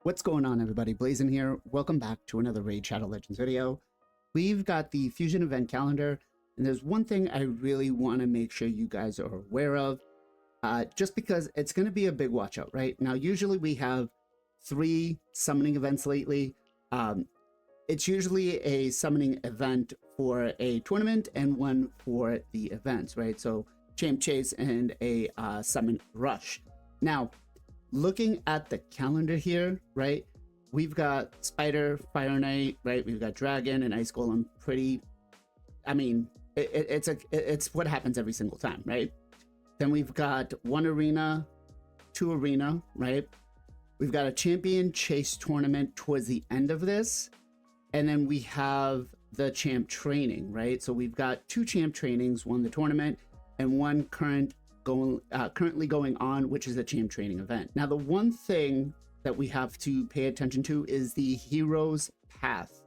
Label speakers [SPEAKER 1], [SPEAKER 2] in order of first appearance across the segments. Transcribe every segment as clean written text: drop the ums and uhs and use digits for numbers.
[SPEAKER 1] What's going on, everybody? Blazing here. Welcome back to another Raid Shadow Legends video. We've got the Fusion event calendar, and there's one thing I really want to make sure you guys are aware of, just because it's going to be a big watch out, right? Now, usually we have 3 summoning events lately. It's usually a summoning event for a tournament and one for the events, right? So Champ Chase and a Summon Rush. Now, looking at the calendar here, right, we've got Spider, Fire Knight, right, we've got Dragon and Ice Golem. It's what happens every single time, right? Then we've got 1 arena, 2 arena, right? We've got a Champion Chase tournament towards the end of this, and then we have the Champ Training, right? So we've got 2 Champ Trainings, one the tournament and one currently going on, which is the Champ Training event. Now, the one thing that we have to pay attention to is the Hero's Path.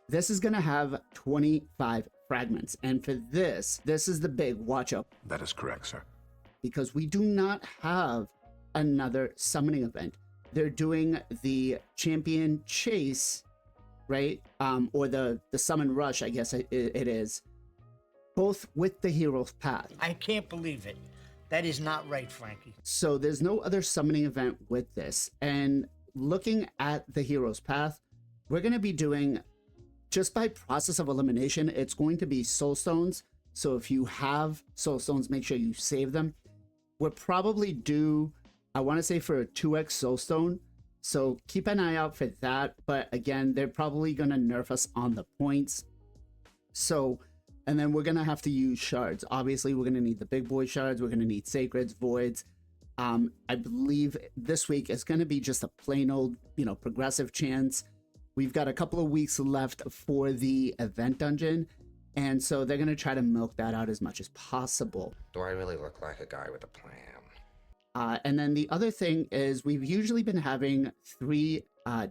[SPEAKER 1] This is going to have 25 fragments, and for this is the big watch out.
[SPEAKER 2] That is correct, sir. Because
[SPEAKER 1] we do not have another summoning event. They're doing the Champion Chase, right? Or the Summon Rush, I guess it is. Both with the Hero's Path.
[SPEAKER 3] I can't believe it. That is not right, Frankie.
[SPEAKER 1] So there's no other summoning event with this. And looking at the Hero's Path, we're going to be doing, just by process of elimination, it's going to be Soul Stones. So if you have Soul Stones, make sure you save them. We're probably due, I want to say, for a 2x Soul Stone. So keep an eye out for that. But again, they're probably going to nerf us on the points. So, and then we're going to have to use shards. Obviously, we're going to need the big boy shards. We're going to need sacreds, voids. I believe this week is going to be just a plain old, progressive chance. We've got a couple of weeks left for the event dungeon. And so they're going to try to milk that out as much as possible.
[SPEAKER 4] Do I really look like a guy with a plan?
[SPEAKER 1] And then the other thing is we've usually been having 3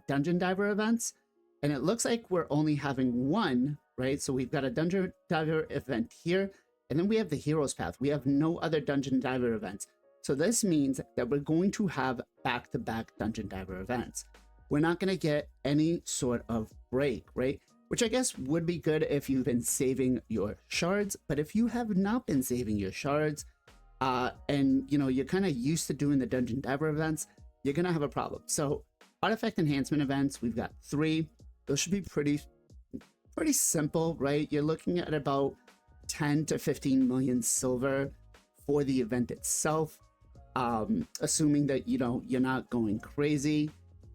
[SPEAKER 1] Dungeon Diver events. And it looks like we're only having 1, right? So we've got a Dungeon Diver event here, and then we have the Hero's Path. We have no other Dungeon Diver events. So this means that we're going to have back-to-back Dungeon Diver events. We're not going to get any sort of break, right? Which I guess would be good if you've been saving your shards. But if you have not been saving your shards, and you're kind of used to doing the Dungeon Diver events, you're going to have a problem. So artifact enhancement events, we've got 3. Those should be pretty simple, right? You're looking at about 10 to 15 million silver for the event itself, assuming that you're not going crazy.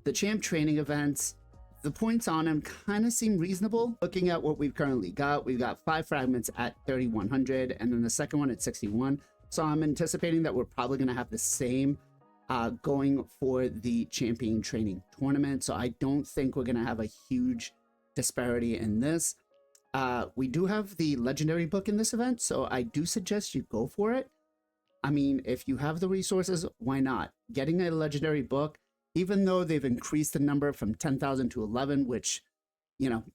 [SPEAKER 1] The Champ Training events, the points on them kind of seem reasonable. Looking at what we've currently got, we've got 5 fragments at 3100, and then the second one at 61. So I'm anticipating that we're probably going to have the same going for the Champion Training tournament. So I don't think we're going to have a huge disparity in this. We do have the legendary book in this event, so I do suggest you go for it. I mean, if you have the resources, why not? Getting a legendary book, even though they've increased the number from 10,000 to 11, which,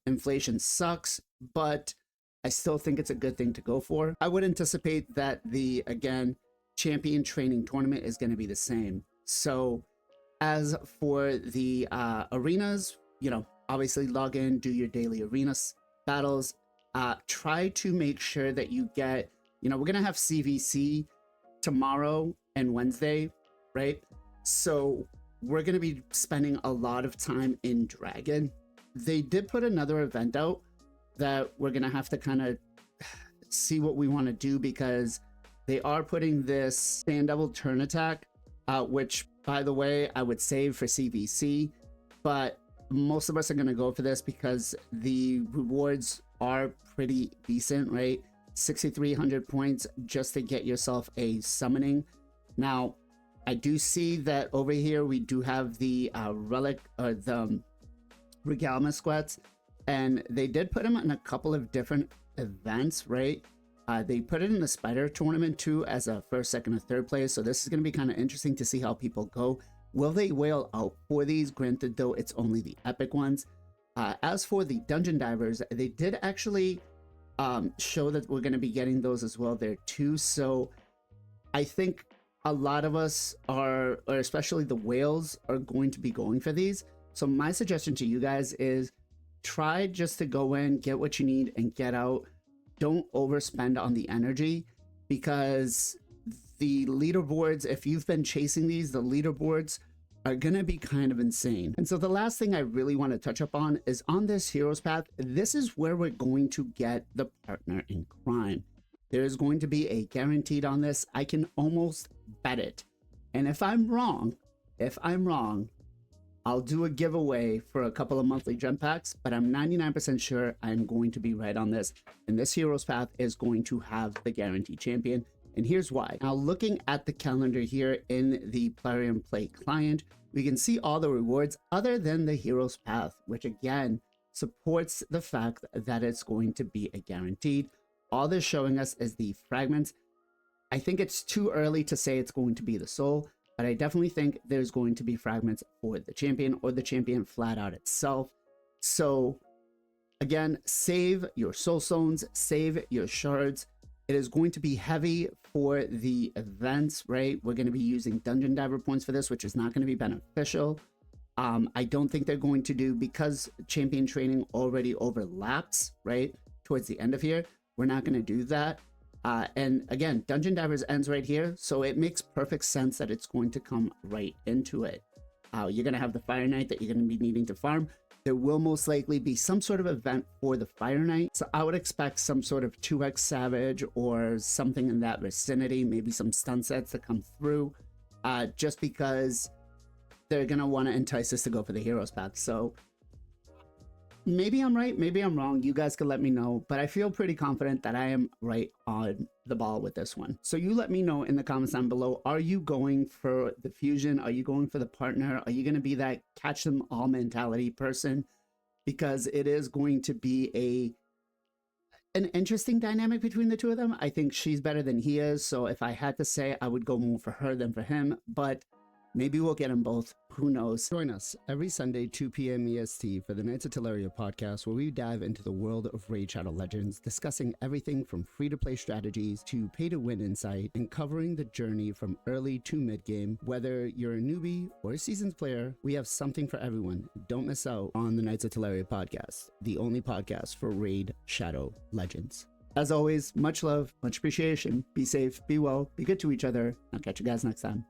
[SPEAKER 1] inflation sucks, but I still think it's a good thing to go for. I would anticipate that the, again, Champion Training tournament is going to be the same. So as for the arenas, obviously log in, do your daily arena battles. Try to make sure that you get, we're going to have CVC tomorrow and Wednesday, right? So we're going to be spending a lot of time in Dragon. They did put another event out that we're going to have to kind of see what we want to do, because they are putting this Sand Devil Turn Attack, which, by the way, I would save for CVC, but most of us are going to go for this because the rewards are pretty decent, right? 6,300 points just to get yourself a summoning. Now, I do see that over here we do have the relic, or the Regalma squats, and they did put them in a couple of different events, right? They put it in the Spider tournament too as a 1st, 2nd, or 3rd place. So this is going to be kind of interesting to see how people go. Will they whale out for these? Granted, though, it's only the epic ones. As for the Dungeon Divers, they did actually show that we're going to be getting those as well there too. So I think a lot of us are, or especially the whales, are going to be going for these. So my suggestion to you guys is try just to go in, get what you need, and get out. Don't overspend on the energy, because the leaderboards, if you've been chasing these, the leaderboards are gonna be kind of insane. And so the last thing I really want to touch up on is on this hero's path, this is where we're going to get the partner in crime. There is going to be a guaranteed on this. I can almost bet it. And if I'm wrong, I'll do a giveaway for a couple of monthly gem packs, but I'm 99% sure I'm going to be right on this. And this hero's path is going to have the guaranteed champion. And here's why. Now, looking at the calendar here in the Plarium Play client, we can see all the rewards other than the hero's path, which again supports the fact that it's going to be a guaranteed. All they're showing us is the fragments. I think it's too early to say it's going to be the soul, but I definitely think there's going to be fragments for the champion or the champion flat out itself. So again, save your soul stones, save your shards. It is going to be heavy for the events, right? We're going to be using dungeon diver points for this, which is not going to be beneficial. I don't think they're going to do, because champion training already overlaps, right, towards the end of here. We're not going to do that. And again, dungeon divers ends right here, so it makes perfect sense that it's going to come right into it. You're going to have the Fire Knight that you're going to be needing to farm. There will most likely be some sort of event for the Fire Knight. So I would expect some sort of 2x Savage or something in that vicinity, maybe some stun sets to come through, just because they're going to want to entice us to go for the hero's path. So maybe I'm right, maybe I'm wrong. You guys can let me know, but I feel pretty confident that I am right on the ball with this one. So you let me know in the comments down below. Are you going for the fusion? Are you going for the partner? Are you going to be that catch them all mentality person? Because it is going to be an interesting dynamic between the two of them. I think she's better than he is. So if I had to say, I would go more for her than for him, but maybe we'll get them both. Who knows? Join us every Sunday, 2 p.m. EST for the Knights of Teleria podcast, where we dive into the world of Raid Shadow Legends, discussing everything from free-to-play strategies to pay-to-win insight, and covering the journey from early to mid-game. Whether you're a newbie or a seasoned player, we have something for everyone. Don't miss out on the Knights of Teleria podcast, the only podcast for Raid Shadow Legends. As always, much love, much appreciation. Be safe, be well, be good to each other. I'll catch you guys next time.